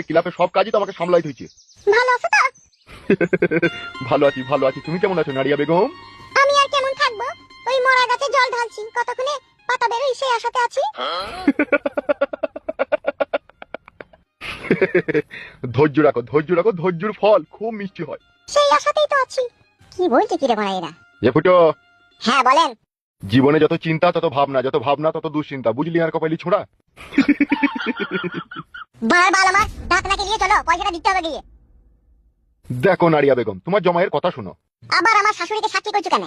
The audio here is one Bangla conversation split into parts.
ক্লাবে সব কাজই তো আমাকে সামলাই হয়েছে। ভালো আছো তো? ভালো আছি। তুমি কেমন আছো নারিয়া বেগম? আমি আর কেমন থাকবো, ওই মরা গাছে জল ঢালছি, কতক্ষণে পাতা বেরোয় সেই আশাতে আছি। ধৈর্য রাখো, ধৈর্যর ফল খুব মিষ্টি হয়। সেই আশাতেই তো আছি। কি বলছে কি রে বড়া এরা? এ ফুটো, হ্যাঁ বলেন। জীবনে যত চিন্তা তত ভাবনা, যত ভাবনা তত দুশ্চিন্তা, বুঝলি আর কপালি ছোড়া। বার বাল আমার দাঁত নাকি নিয়ে চলো, পয়সাটা দিতে হবে গিয়ে। দেখো নারিয়া বেগম, তোমার জমায়ের কথা শোনো। আবার আমার শাশুড়িকে সাক্ষী করছো কেন?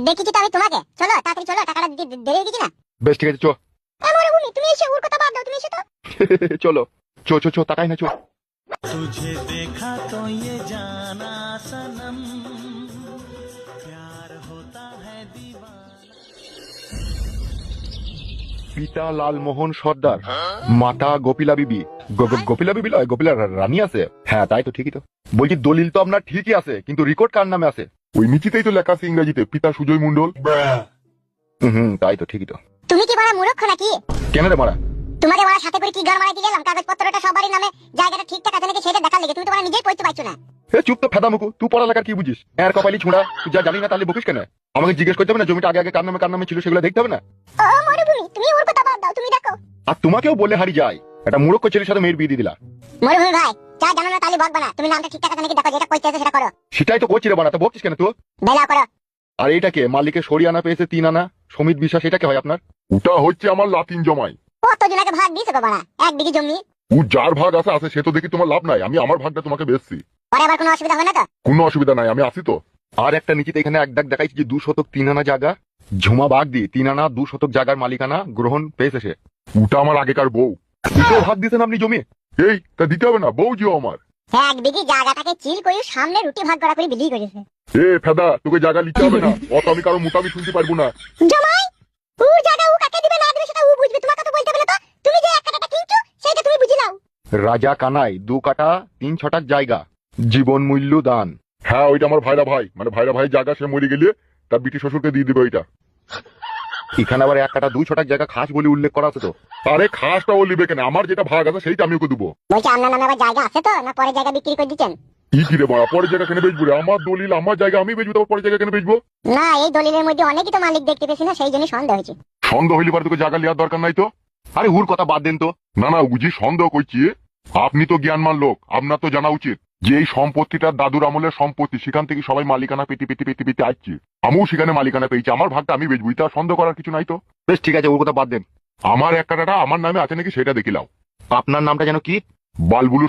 দেখেছি তো আমি তোমাকে, চলো তাড়াতাড়ি চলো, টাকাটা দেরি হয়ে গেছি না? বেশ ঠিক আছে, চো। আমার ভূমি, তুমি এসে ওর কথা বাদ দাও, তুমি এসে তো। চলো, চো তাকাই না, চো। तुझे देखा तो ये जाना सनम प्यार होता है दीवाना। পিতা লালমোহন সর্দার, মাতা গোপিলা বিবি। গোপিলা বিবি লয়, গোপিলা রানী আছে। হ্যাঁ তাই তো, ঠিকই তো। বলছি দলিল তো আপনার ঠিকই আছে, কিন্তু রেকর্ড কার নামে আছে? ওই নিচিতেই তো লেখা আছে ইংরেজিতে, পিতা সুজয় মন্ডল। তাই তো, ঠিকই তো। তুমি কি বড় মূর্খ নাকি? কেন রে মারা? তোমাকে বড় সাথে করে কি গান মারাইতে গেলাম, কাগজপত্রটা সবারই নামে, জায়গাটা ঠিকঠাক আছে নাকি সেটা দেখার লেগে, তুমি তো মানে নিজেই পড়তে পারছো না। চুপ তো ফেদা মুকু, তুই পড়ালেখার কি বুঝিস? এর কপালি ছোঁড়া, তুই যা জানি না তাহলে বকিস কেন? আমাকে জিজ্ঞেস করতে হবে না জমিটা আগে কার নামে ছিল সেগুলো দেখতে হবে না? ও মরুভূমি, তুমি ওর কথা বাদ দাও, তুমি দেখো। আর তোমাকেও বলে হারি যায়, একটা মূর্খ ছেলের সাথে মেয়ের বিয়ে দিয়ে দিলা। মরুভূমি ভাই, যা জানো না তাহলে বকবা না, তুমি নামটা ঠিকঠাক আছে নাকি দেখো, যেটা কইতে আছে সেটা করো। সেটাই তো করছি রে বাড়া, তো বকছিস কেন তুই? বেলা করো। আর এইটাকে মালিকের সরি আনা পেয়েছে 3 আনা, সমিত বিশ্বাস, এটাকে হয় আপনার? ওটা হচ্ছে আমার লাতিন জমাই। কত জনকে ভাগ দিয়েছে বাবা, এক বিঘি জমি। ও যার ভাগ আছে সে তো দেখি তোমার লাভ নাই, আমি আমার ভাগটা তোমাকে বেচছি। পরে আবার কোনো অসুবিধা হবে না তো? কোনো অসুবিধা নাই, আমি আসি তো। আর একটা নিচিতে এখানে এক দাগ দেখাইছি যে 2 শতক 3 আনা জায়গা, ঝুমা বাগ দি 3 আনা 2 শতক জায়গার মালিকানা গ্রহণ পেয়েছে সে। ওটা আমার আগেকার বউ। দুটো ভাগ দিয়েছেন আপনি জমি। এই তা দিতে হবে না, বউ জিও আমার। এক বিঘি জায়গাটাকে চিল করে সামনে রুটি ভাগ করা করে বিলি করেছে। এ ফেদা, তোকে জায়গা নিতে হবে না, অত আমি কারো মোটামি শুনতে পারবো না। জামাই, ও জায়গা ও কাকে দিবে না দিবে সেটা ও বুঝবে, তোমাকে তো বলতে হবে না। তো তুমি যে এক কাটাটা কিনছো সেটা তুমি বুঝি নাও। রাজা কানাই 2 কাটা 3 ছটাক জায়গা, জীবন মূল্য দান। হ্যাঁ ওইটা আমার ভাইরা ভাই, মানে ভাইরা ভাই জায়গা, সে মরে গেলে তার বিটি শ্বশুরকে দিয়ে দিবে ওইটা। এখানে আবার 1 কাটা 2 ছটাক জায়গা খাস বলে উল্লেখ করা আছে তো। আরে খাসটা ও লিবে কেন, আমার যেটা ভাগ আছে সেইটা আমি ওকে দেবো। বলছি আপনার নামে আবার জায়গা আছে তো, না পরে জায়গা বিক্রি করে দিচ্ছেন? ই কি রে বড়া, পরে জায়গা কেন বেচবো রে? আমার দলিল, আমার জায়গা আমি বেচবো, তারপর পরে জায়গা কেন বেচবো? না, এই দলিলের মধ্যে অনেকই তো মালিক দেখতে পেয়েছি না, সেই জন্য সন্দেহ হয়েছে। সন্দেহ হইলে পারে তোকে জায়গা নেওয়ার দরকার নাই তো। আরে ওর কথা বাদ দেন তো। না বুঝি সন্দেহ করছি, আপনি তো জ্ঞানমান লোক, আপনার তো জানা উচিত যে এই সম্পত্তিটা দাদুর আমলের সম্পত্তি, সেখান থেকে সবাই মালিকানা পেতে আসছে। আমিও সেখানে মালিকানা পেয়েছি, আমার ভাগটা আমি বেচবো, এটা সন্দেহ করার কিছু নাই তো। বেশ ঠিক আছে, ওর কথা বাদ দেন। আমার 1 কাটাটা আমার নামে আছে নাকি সেটা দেখিলাও। আপনার নামটা যেন কি? বালবুলু।